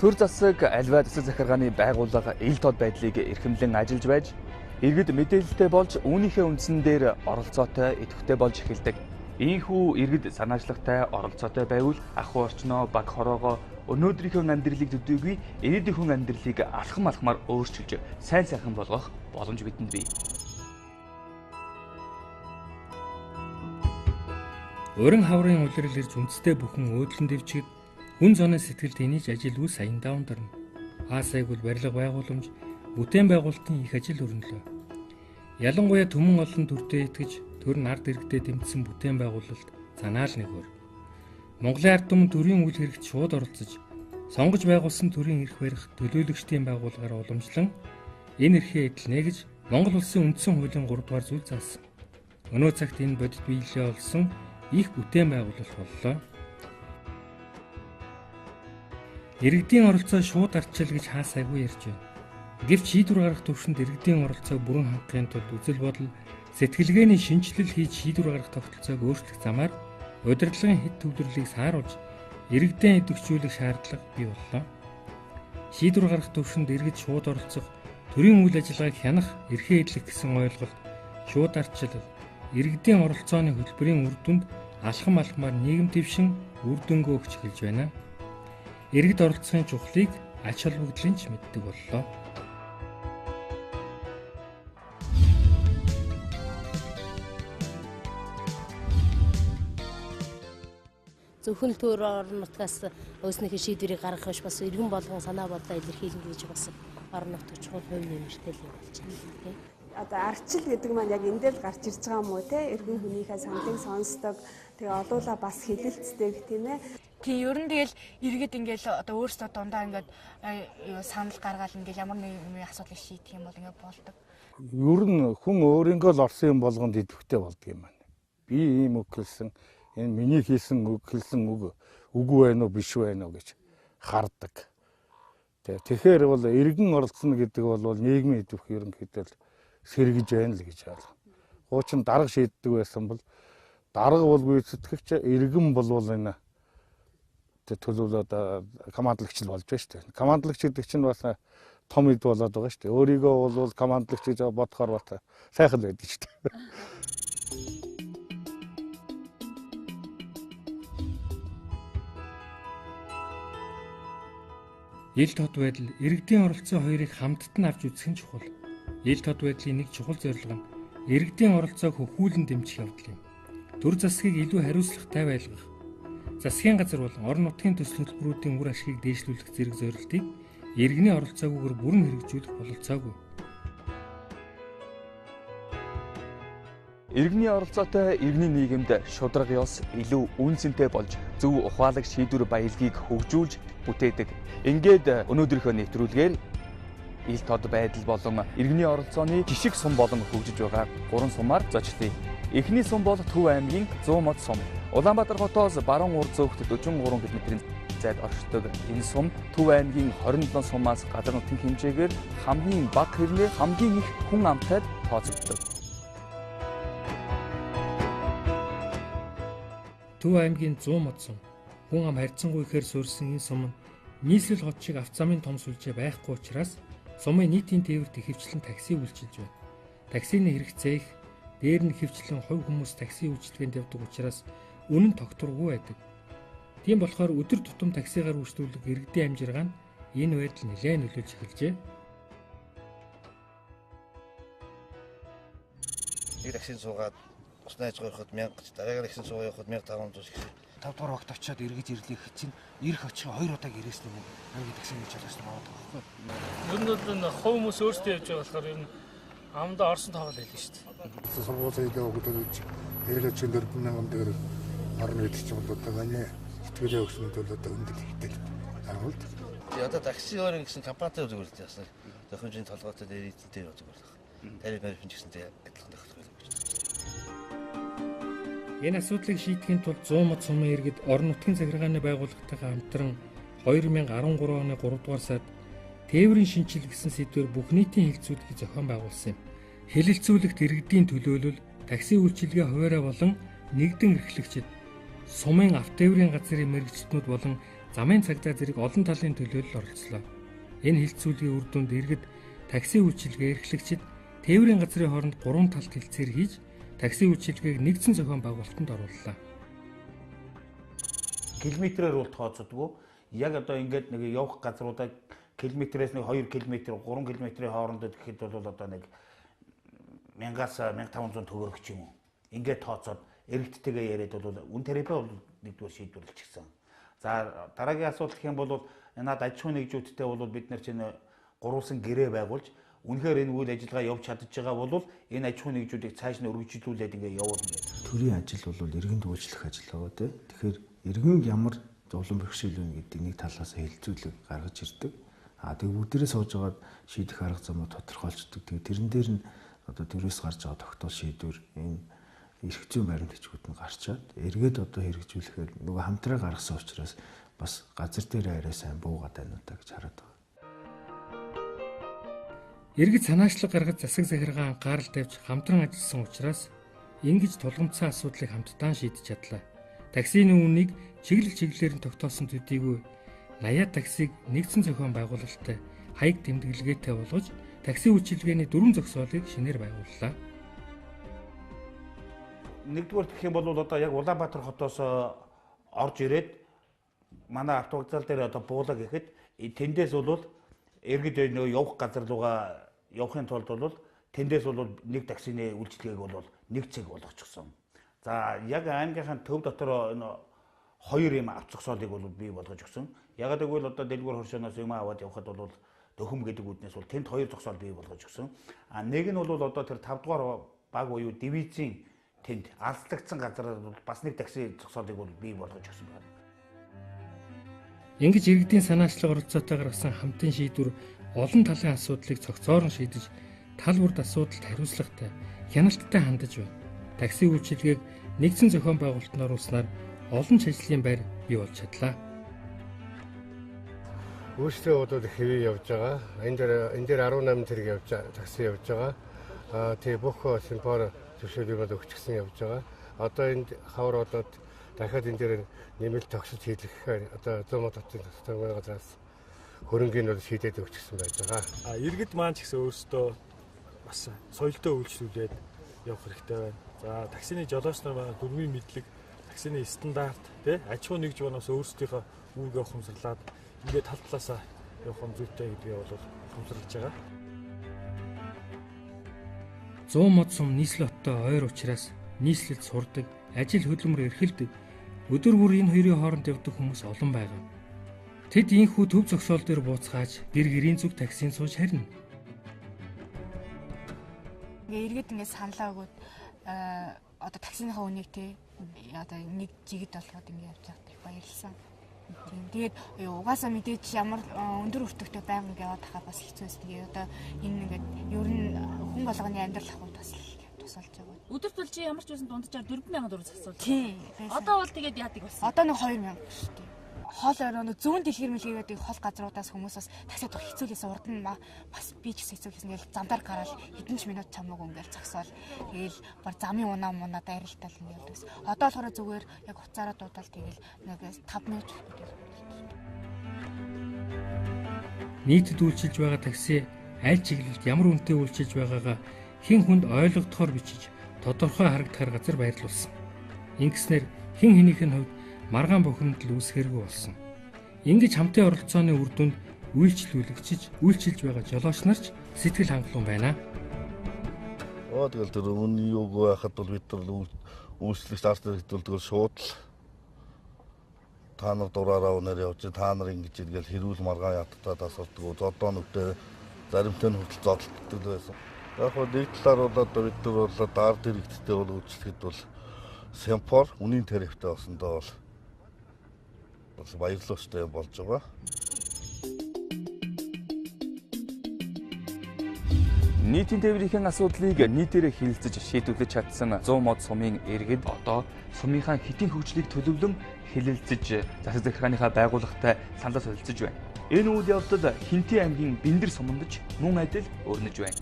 Төр засаг аливаа засаг захиргааны байгууллага ил тод байдлыг эрхэмлэн ажиллаж байж, иргэд мэдээлэлтэй болж үүнийхээ үндсэн дээр оролцоотой идэвхтэй болж эхэлдэг. Ийхүү иргэд санаачлагтай оролцоотой байвал ахуй орчноо баг хороогоо өнөөдрийнхөө амьдралыг төдийгүй ирээдүйн амьдралыг алхам алхмаар өөрчилж сайн сайхан болгох боломж бидэнд бий. Өрн хаврын улирал ирж үндэстэй бүхэн өөдлөн дэвчгэд хүн зооны сэтгэл тэнийж ажил үйл саян даундарна. Хаасайгүл барилга байгууламж бүтээн байгуулалтын их ажил өрнөлөө. Ялангуяа төмөн олон төрдөө итгэж төр нь ард иргэдэд дэмжсэн бүтээн байгуулалт санаал нэгөр. Монголын ард түмэн төрийн үйл хэрэгт шууд оролцож сонгож байгуулсан төрийн эрх барих төлөөлөгчдийн байгууллагаар уламжлан энэ эрхээ эдэлнэ гэж Монгол улсын үндсэн хуулийн 3 дугаар зүйл заасан. Өнөө цагт энэ бодит биелэлээ олсон их бүтээн байгуулалт боллоо. Иргэдийн оролцоо шууд ардчил гэж хаасайгүй ярьж байна. Гэвч шийдвэр гаргах төвшөнд иргэдийн оролцоог бүрэн хангахын тулд үзэл бодол, сэтгэлгээний шинжилэл хийж шийдвэр гаргах тогтолцоог өөрчлөх замаар удирдлагын хэд төвлөрлийг сааруулж иргэдэн идэвхжүүлэх шаардлага бий боллоо. Шийдвэр гаргах төвшөнд иргэд шууд оролцох, төрийн үйл ажиллагааг хянах, эрхээ эдлэх гэсэн ойлголт шууд ардчил иргэдийн оролцооны хөтөлбөрийн үр дүнд алхам алхмаар нийгэм дэвшин үр дүнгөө өгч эхэлж байна. Иргэд оролцохын чухлыг ач холбогдлын ч мэддэг боллоо. Зөвхөн төр орон нутгаас өөрснийхөө шийдвэрийг гаргах биш, бас иргэн болгон санаа бодлоо илэрхийлнэ гэж бас орон нутгийн чухал хувь нэмэртэй л болж байна. Одоо ардчил гэдэг маань яг энэ дээр гарч ирж байгаа юм уу те? Иргэн хүнийхээ саналыг сонсдог, тэгээ олуула бас хэлэлцдэг тийм ээ. Тийм ер нь тэгэл иргэд ингээл одоо өөрсдөө дундаа ингээд санал гаргаал ингээл ямар нэгэн асуудлыг шийдэх юм бол ингээд болдог. Ер нь хүн өөрийнхөө л орсон юм болгонд идэвхтэй болдго юм байна. Би ийм үг хэлсэн, энэ миний хэлсэн үг үгүй байна уу биш байна уу гэж хардаг. Тэгэхээр бол иргэн оролцоно гэдэг бол нийгмийн идэвх ерөнхийдөө сэргэж байна л гэж байна. Хуучин дарга шийддэг байсан бол дарга бол гүйцэтгэгч, иргэн бол энэ төлөвлөлт командлагч л болж байна шүү дээ. Командлагч гэдэг чинь бас том эд болоод байгаа шүү дээ. Өөрийгөө бол командлагч гэж бодохоор бас сайхан байдаг шүү дээ. Ил тод байдал, иргэдийн оролцоо хоёрыг хамтд нь авч үзэх нь чухал. Ил тод байдлын нэг чухал зорилго нь иргэдийн оролцоог хөвгүүлэн дэмжих явдал юм. Төр засгийг илүү хариуцлагатай байлгах. Засгийн газар болон орон нутгийн төсөл хөтөлбөрүүдийн үр ашгийг дээшлүүлэх зэрэг зорилтыг иргэний оролцоогүйгээр бүрэн хэрэгжүүлэх бололцоогүй. Иргэний оролцоотой иргэний нийгэмд шударга ёс илүү үнцэнтэй болж зөв ухаалаг шийдвэр баялагийг хөгжүүлж бүтээдэг. Ингээд өнөөдрийнхөө нэвтрүүлгээр ил тод байдал болон иргэний оролцооны жишг сум болон хөгжиж байгаа 3 сумаар зочлоо. Эхний сум бол Төв аймгийн 100 мод сум. Улаанбаатар хотоос баруун урд зөвхт 43 км-ийн зайд оршдог. Энэ сум Төв аймгийн 27 сумаас газар нутгийн хэмжээгээр хамгийн бага хэрнээ хамгийн их хүн амтайд тооцогддог. Төв аймгийн 100 мод сум. Хүн ам харьцангуй ихээр суурьсан энэ сум нь нийслэл хот шиг автозамын том сүлжээ байхгүй учраас сумын нийтийн тээвэрт ихэвчлэн такси үйлчилж байна. Таксины хэрэгцээ их, дээр нь ихэвчлэн хувь хүмүүс такси үйлчилгээнд явдаг учраас үнэн тогтворгүй байдаг. Тийм болохоор өдөр тутам таксигаар үйлчлүүлэх иргэдийн амжиргаа нь энэ байдал нэлээд нөлөөлж эхэлжээ. Нэг таксинд суугаад усны аж ахуйд 1000, дараагаар таксинд суугаад явахад 1500 гэж. 5 дугаар огт очиод эргэж ирлээ чинь ирэх очих 2 удаа ирээсэн юм. Хамгийн таксинд хийж байгаа юм аа байхгүй. Ер нь хувь хүмүүс өөрсдөө явж байгаа болохоор ер нь амдаа орсон тоглол хэлнэ шүү дээ. Сургуулийн хүүхдүүд тэгэлж 4000 дээр орно гэдэг чинь бол одоо манай сэтгэлээ өгснөд бол одоо өндөр ихтэй агуулд. Одоо таксиор гэсэн компанитай зүгээр л яасан. Тохиомжийн толгойтой дээр эзэнтэй юу зүгээр л. Тариф баримт гэсэнтэй адилхан тохиолдол байна. Энэ асуудлыг шийдэхийн тулд 100 мод сумын иргэд орон нутгийн захиргааны байгууллагатайгаа хамтран 2013 оны 3 дугаар сард тээврийн шинжил гэсэн сэдвээр бүх нийтийн хэлэлцүүлгийг зохион байгуулсан юм. Хэлэлцүүлэгт иргэдийн төлөөлөл, такси үйлчилгээ хуваараа болон нэгдэн эрхлэгчид, сумын автотээврийн газрын мэргэжлтнүүд болон замын цагдаа зэрэг олон талын төлөөлөл оролцлоо. Энэ хилцүүлгийн үр дүнд иргэд такси үйлчилгээ эрхлэгчид тээврийн газрын хооронд 3 талт хилцээр хийж такси үйлчилгээг нэгдсэн зохион байгуулалтанд орууллаа. Километрээр бол тооцдоггүй. Яг одоо ингээд нэг явах газруудаа километрээс нэг 2 км, 3 км-ийн хоорондод гэхэд бол одоо нэг 1000-аас 1500 төгрөг ч юм уу. Ингээд тооцоод эрэгттэйгээ яриад бол үн тариа бол нэгдүгээр шийдвэрлэчихсэн. За дараагийн асуудал гэх юм бол наад аж ахуйн нэгжүүдтэй бол бид нар чинь гурван гэрээ байгуулж үнэхээр энэ үйл ажиллагаа явж чадж байгаа бол энэ аж ахуйн нэгжүүдийг цааш нь өргөжлүүлээд ингээд явуулна гэдэг. Төрийн ажил бол иргэн дүүжлэх ажил байгаа тийм. Тэгэхээр иргэн ямар зовлон бэрхшээл вэ гэдэг нэг талаас хэлцүүлэг гаргаж ирдэг. Тэгээ бүгдээрээ сууж агаад шийдэх арга замаа тодорхойлцдог. Тэгээ тэрэн дээр нь одоо төрөөс гарч байгаа тогтоол шийдвэр энэ эрх зүйн баримт бичгүүд нь гарчаад эргээд одоо хэрэгжүүлэхээр нөгөө хамтраа гаргасан учраас бас газар дээр арай сайн буугаад байна удаа гэж хараад байгаа. Иргэд санаачлаг гаргаж засаг захиргаа анхаарал тавьж хамтран ажилласан учраас ингэж тулгымцсан асуудлыг хамтдаа шийдэж чадлаа. Таксины үннийг чиглэлээр нь тогтоосон төдийгүй 80 таксиг нэгдсэн зохион байгуулалттай хаяг тэмдэглэгээтэй болгож такси үйлчилгээний 4 зогсоолыг шинээр байгууллаа. Нэгдүгээр гэх юм бол одоо яг Улаанбаатар хотоос орж ирээд манай автовокзал дээр одоо буулаа гэхэд тэндээс бол иргэд нөгөө явах газар руугаа явахын тулд бол тэндээс бол нэг таксины үйлчилгээг бол нэг цаг болгочихсон. За яг аймгийнхаа төв дотор энэ хоёр юм авцгсоолыг бол бий болгож өгсөн. Ягаад гэвэл одоо дэлгүүр хоршооноос юм аваад явхад бол дөхөм гэдэг үднээс бол тэнд хоёр зогсоол бий болгож өгсөн. Нэг нь бол одоо тэр 5 дугаар баг буюу дивизийн тэнд алслагдсан газар бол бас нэг такси зогсоолыг бол бий болгож өгсөн байна. Ингэж иргэдийн санаачлаг оролцоотой гаргасан хамтын шийдвэр олон талын асуудлыг цогцоорон шийдэж тал бүрд асуудалд хариуцлагатай, хяналттай хандаж байна. Такси үйлчилгээг нэгдсэн зохион байгуулалтанд оруулснаар олон ч ажлын байр бий болж чадлаа. Өөрсдөө одоо хэвээ явж байгаа. Энэ дээр 18 зэрэг явж такси явж байгаа. Тэгээ бүх симпор зөвшөөрлөд өгчихсэн явж байгаа. Одоо энд хавар одод дахиад энэ дээр нэмэлт тогсож хийлгэхээр одоо 100 мод хотын тасгийн газраас хөрөнгөний нь шийдээд өгчихсэн байж байгаа. Иргэд маань ч гэсэн өөрсдөө бас соёлтой үйлчлүүлээд явах хэрэгтэй байна. За таксины жолооч нар маань дөрвийн мэдлэг, таксины стандарт, аж ахуй нэгж банаас өөрсдийнхөө үүргээ ухамсарлаад ингээд тал талаасаа явах юм зүйтэй гэдгийг бол ухамсарлаж байгаа. 100 мод сум нийслэлтэй ойр учраас нийслэлд сурдаг, ажил хөдөлмөр эрхэлдэг, өдөр бүр энэ хоёрын хооронд явдаг хүмүүс олон байгаа. Тэд ийхүү төв зогсоол дээр бууцгааж гэр гэрийн зүг таксинд сууж харина. Иргэд ингээд саналаа өгөөд одоо таксиныхаа үнийг одоо нэг жигд болгоод ингээд явж байгаа их баярлсан. Тэгээд угаасаа мэдээж ямар өндөр өртөгтэй байнг яваад тахаа бас хэцүүс. Тэгээд одоо энэ ингээд ер нь хүн болгоны амьдрал ахуйд бас тусалж байгаа. Өдөрт бол чи ямар ч байсан дунджаар 4000 төгрөг засуулж. Тийм. Одоо бол тэгээд яадаг болсон. Одоо нэг 2000 шүү дээ. Хоол оройно зүүн дэлгэр мэлгээгээд хол газруудаас хүмүүс бас таксид хэцүүлээс урд нь бас би ч хэцүүлсэн ингээл замдаар гараад хэдэн ч минут чамаг ингээл зогсоол. Тэгээл бар замын унаа мунадаа арилтал ингээл дэс. Одоо болохоор зүгээр яг хуцаараа дуудаал тэгээл нэг 5 минут. Нийтэд үйлчилж байгаа такси аль чиглэлд ямар үнэтэй үйлчилж байгаагаа хэн хүнд ойлгогдохоор бичиж тодорхой харагдахаар газар байрлуулсан. Ингэснээр хэн хэнийхэн хувьд маргаан бохирдол үүсгэргүй болсон. Ингэж хамтын оролцооны үр дүнд үйлчилж байгаа жолооч нарч сэтгэл хангалуун байна. Тэгэл тэр үний юг байхад бол бид нар үйлчлэгч ард хэрэгдүүлдэг шууд л та нар дураараа өнөр явж та нар ингэж иргээл хэрүүл маргаан ядтаад асуултгүй зодоо нүдээ заримтай нь хүртэл зодтолдог байсан. Яг хөө нэг талаар бол одоо бид нар бол ард хэрэгттэй бол үйлчлэхэд бол семпор үнийн тарифтай болсондоо бол баярлалтай болж байгаа. Нийтийн тээврийн асуудлыг нийтээрээ хилцэж шийдвэрлэж чадсан 100 мод сумын иргэд одоо сумынхаа хэтийн хөгжлийг төлөвлөн хэлэлцэж засаг захиргааныхаа байгууллагатай саналаа солилцож байна. Энэ үйл явдал Хинтээ аймгийн Бэндэр сумандж мөн адил өрнөж байна.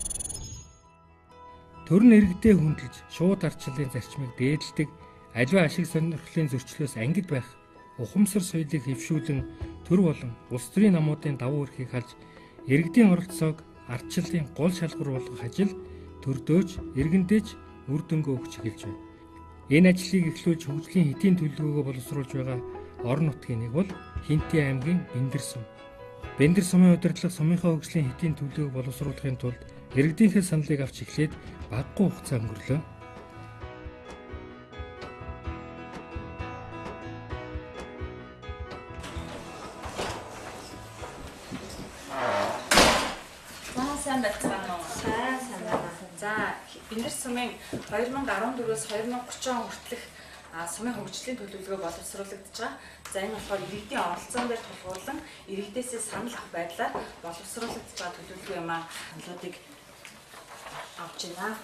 Төрн иргэдээ хүндэлж шууд ардчлалын зарчмыг дээдэлдэг, аливаа ашиг сонирхлын зөрчлөөс ангид байх ухамсар соёлыг хэвшүүлэн төр болон улс төрийн намуудын давуу эрхийг халж иргэдийн оролцоог ардчлалын гол шалгуур болгох ажил төрдөөж иргэндэж үр дүнгээ өгч эхэлж байна. Энэ ажлыг эхлүүлж хөгжлийн хэдийн төлөвлөгөөгөө боловсруулж байгаа орон нутгийн нэг бол Хинтээ аймгийн Бэндэр сум. Бэндэр сумын удирдлага сумынхаа хөгжлийн хэдийн төлөвлөгөөг боловсруулахын тулд иргэдийнхээ саналыг авч эхлээд багагүй хугацаа өнгөрлөө. За Бэндэр сумын 2014-өөс 2030 он хүртэлх сумын хөгжлийн төлөвлөгөө боловсруулагдаж байгаа. За энэ болохоор иргэдийн оролцоон дээр тулгуурлан иргэдээсээ санал авах байдлаар боловсруулагдаж байгаа төлөвлөгөө юм аа. Саналуудыг авч байна.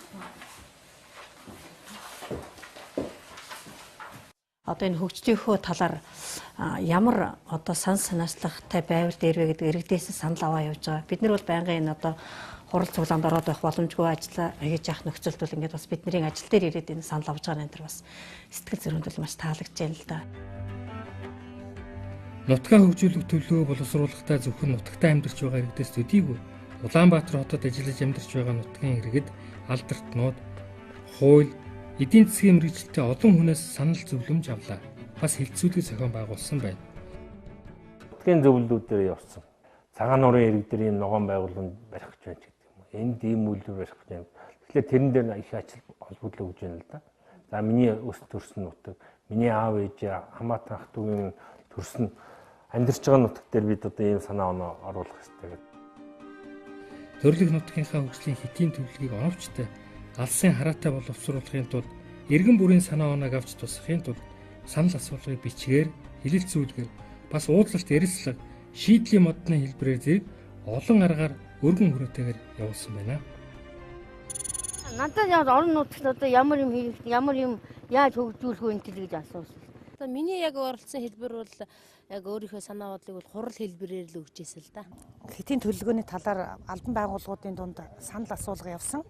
Одоо энэ хөгжлийнхөө талаар ямар одоо санаачлахтай байвал дээр вэ гэдэг иргэдээс санал аваа явж байгаа. Бид нар бол байнгын энэ одоо хурал цуглаанд ороод байх боломжгүй ажил хийж явах нөхцөлд бол ингээд бас бидний ажил дээр ирээд энэ санал авч байгаа энэ бас сэтгэл зүйн бол маш таалагдж байна л да. Нутгаа хөгжүүлэх төлөвлөгөө боловсруулахдаа зөвхөн нутагтаа амьдарч байгаа иргэдээс төдийгүй Улаанбаатар хотод ажиллаж амьдарч байгаа нутгийн иргэд алдарт хууль, эдийн засгийн мэргэжилтэй олон хүнээс санал зөвлөмж авлаа. Бас хэлцүүлэг зохион байгуулсан байна. Нутгийн зөвлөлүүдээр явсан. Цагаан нуурын иргэдийн ногоон байгууллаганд барих гэж байна гэдэг юм. Энд ийм үйлдвэр барих гэж байна. Тэгэхээр тэрэн дээр их ажил холбогдлоо гэж байна л да. За миний өс төрсөн нутаг, миний аав ээж хамаатан ах дүүгийн төрсөн амьдарч байгаа нутаг дээр бид одоо ийм санаа оноо оруулах хэрэгтэй гэдэг. Төрлөх нутгийнхаа хөгжлийн хэдийн төлөвлөгөөг оновчтой алсын хараатай боловсруулахын тулд иргэн бүрийн санаа оноог авч тусахын тулд санал асуулгыг бичгээр, хэлэлцүүлгээр бас уудлалт ярилцлага, шийдлийн модны хэлбэрээр зэрэг олон аргаар өргөн хүрээтэйгээр явуулсан байна. Надад яг орон нутагт одоо ямар юм хийх, ямар юм яаж хөгжүүлэх вэ гэж асуусан. Одоо миний яг оролцсон хэлбэр бол яг өөрийнхөө санаа бодлыг бол хурал хэлбэрээр л өгч ийсэн л да. Хэдийн төлөвлөгөөний талаар албан байгууллагуудын дунд санал асуулга явсан.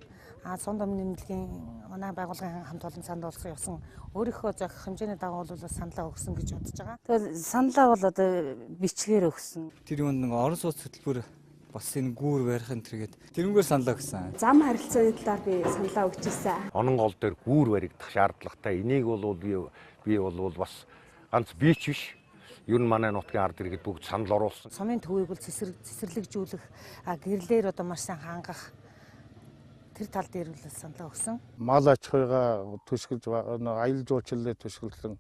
Сунд өмнө нэмлэгийн манай байгууллагын хамт олон санал болгох явсан. Өөрийнхөө зохих хэмжээний дагуу бол саналаа өгсөн гэж бодож байгаа. Тэгэхээр саналаа бол одоо бичгээр өгсөн. Тэр юунд нэг орон сууц хөтөлбөр бас энэ гүүр барихын тэргээд тэрнгээр саналаа өгсөн. Зам харилцааны талаар би саналаа өгч ирсэн. Онон гол дээр гүүр баригдах шаардлагатай. Энийг бол би бол бас ганц бич биш. Юу н манай нутгийн ард иргэд бүгд санал оруулсан. Сумын төвийг бол цэцэрлэгжүүлэх, гэрлэлээр одоо маш сайн хангах тэр тал дээр бол саналаа өгсөн. Мал аж ахуйгаа төсгөлж аялал жуулчлалыг төсгөлсөн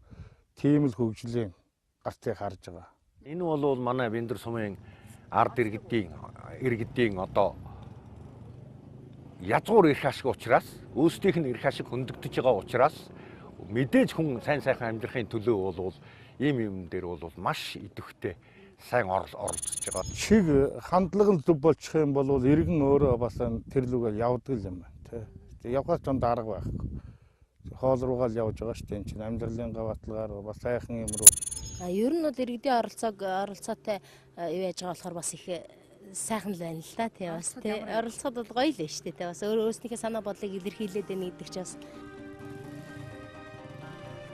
тийм л хөгжлийн гартыг харж байгаа. Энэ бол манай Бэндэр сумын ард иргэдийн одоо язгуур эрх ашиг учраас өөрсдийнх нь эрх ашиг хөндөгдөж байгаа учраас мэдээж хүн сайн сайхан амьдрахын төлөө бол ийм юм дээр бол маш идэвхтэй сайн оролцож байгаа. Чиг хандлага нь зөв болчих юм бол иргэн өөрөө бас тэр лүгээр явдаг юм байна. Явхаас ч дарга байхгүй. Хоол руугаа л явж байгаа шүү дээ. Энд чинь амьдралын гаваатлгаар бас сайхан юм руу. Ер нь бол иргэдийн оролцоотой юу яаж байгаа болохоор бас их сайхан л байна л да тий бас тий оролцоод бол гоё л шүү дээ тий бас өөрөөснийхээ санаа бодлыг илэрхийлээд байна гэдэг ч бас.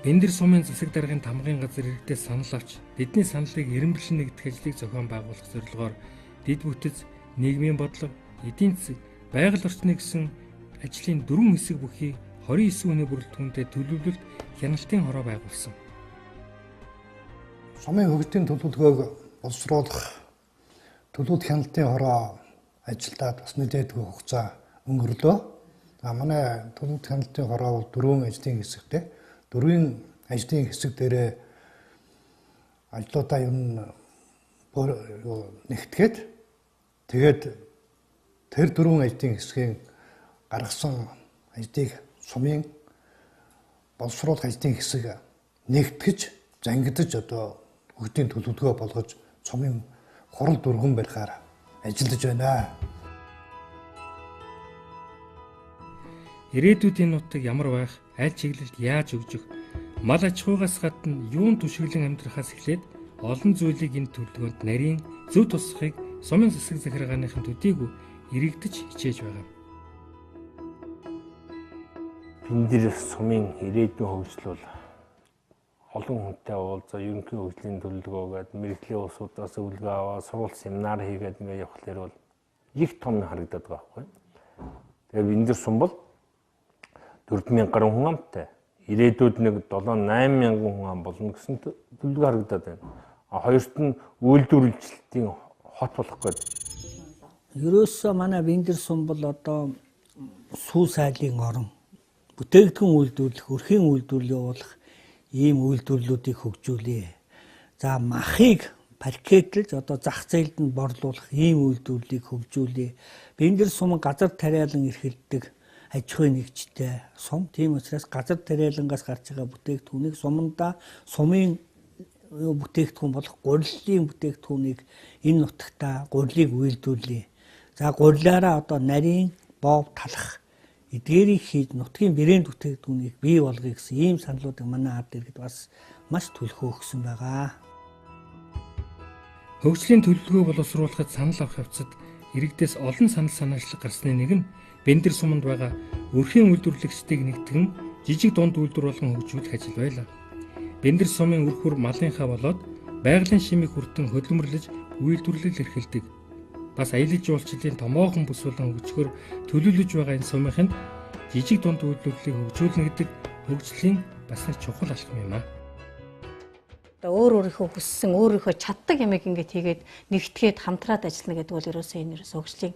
Бэндэр сумын засаг даргын тамгын газар иргэдээс санал авч бидний саналыг эренбэлэн нэгдэх ажлыг зохион байгуулах зорилгоор дэд бүтэц, нийгмийн бодлого, эдийн засаг, байгаль орчны гэсэн ажлын 4 хэсэг бүхий 29 хүний бүрэлдэхүүнтэй төлөвлөлт хяналтын хороо байгуулсан. Сумын хөгжлийн төлөвлөгөөг боловсруулах төлөвлөлт хяналтын хороо ажилдаад бас мэдээдгүй хугацаа өнгөрлөө. Манай төлөвлөлт хяналтын хороо бол 4 ажлын хэсэгтэй. 4 ажлын хэсэг дээрээ ажлуудаа юм нэгтгээд тэгээд тэр 4 ажлын хэсгийн гаргасан ажлыг сумын боловсруулах ажлын хэсэг нэгтгэж зангидаж одоо хөгжлийн төлөвлөгөө болгож сумын хурал дүргэн барихаар ажиллаж байна. Ирээдүйдийн нутаг ямар байх, аль чиглэлд яаж хөгжих, мал аж ахуйгаас гадна юун түшиглэн амьдрахаас эхлээд олон зүйлийг энэ төлөвлөгөөнд нарийн зөв тусахыг сумын засаг захиргааныхын төдийгүй иргэдэж хичээж байгаа. Бэндэр сумын ирээдүйн хөгжил бол олон хүнтэй уулзаа ерөнхий хөгжлийн төлөвлөгөө гэдэг мэрэгжлийн улсуудаас өвлгөө аваа сурвалж семинар хийгээд ингээ явхлаар бол их том харагдаад байгаа байхгүй. Тэгээд энэ дэр сум бол 4000 гаруй хүн амтай. Ирээдүйд нэг 7-8 мянган хүн ам болно гэсэн төлөвлөгөө харагдаад байна. Хоёрт нь үйлдвэрлэлтийн хот болох гэдэг. Ерөөсөө манай Бэндэр сум бол одоо сүү сайлын орон. Бүтээгдэхүүн үйлдвэрлэх, өрхийн үйлдвэрлэл явуулах ийм үйлдвэрлэлүүдийг хөгжүүлээ. За махыг паркетлж одоо зах зээлд нь борлуулах ийм үйлдвэрлэлийг хөгжүүлээ. Бэндэр сум газар тариалан эрхэлдэг аж ахуйн нэгжтэй сум. Тийм учраас газар тариалангаас гарч байгаа бүтээгдэхүүнийг сумдаа сумын бүтээгдэхүүн болох гурилын бүтээгдэхүүнийг энэ нутагтаа гурилыг үйлдвэрлэе. За гурилаараа одоо нарийн боов талах эдгээрийг хийж нутгийн брэнд бүтээгдэхүүнийг бий болгоё гэсэн ийм саналуудыг манай ард иргэд бас маш төлхөө өгсөн байгаа. Хөгжлийн төлөвлөгөө боловсруулахад санал авах явцад иргэдээс олон санал санаачлаг гарсны нэг нь Бэндэр суманд байгаа өрхийн үйлдвэрлэгчдийг нэгтгэн жижиг дунд үйлдвэр болгон хөгжүүлэх ажил байлаа. Бэндэр сумын үр хүр малынхаа болоод байгалийн шимийг хүртэн хөдөлмөрлөж үйлдвэрлэл эрхэлдэг. Бас аялал жуулчлалын томоохон бүс болон хөгжөхөөр төлөвлөж байгаа энэ сумынханд жижиг дунд үйлдвэрлэлийг хөгжүүлнэ гэдэг хөгжлийн бас нэг чухал алхам юм аа. Өөр өөрийнхөө хүссэн, өөрийнхөө чаддаг ямиг ингээд хийгээд нэгтгээд хамтраад ажиллана гэдэг бол ерөөсөө энэ хөгжлийн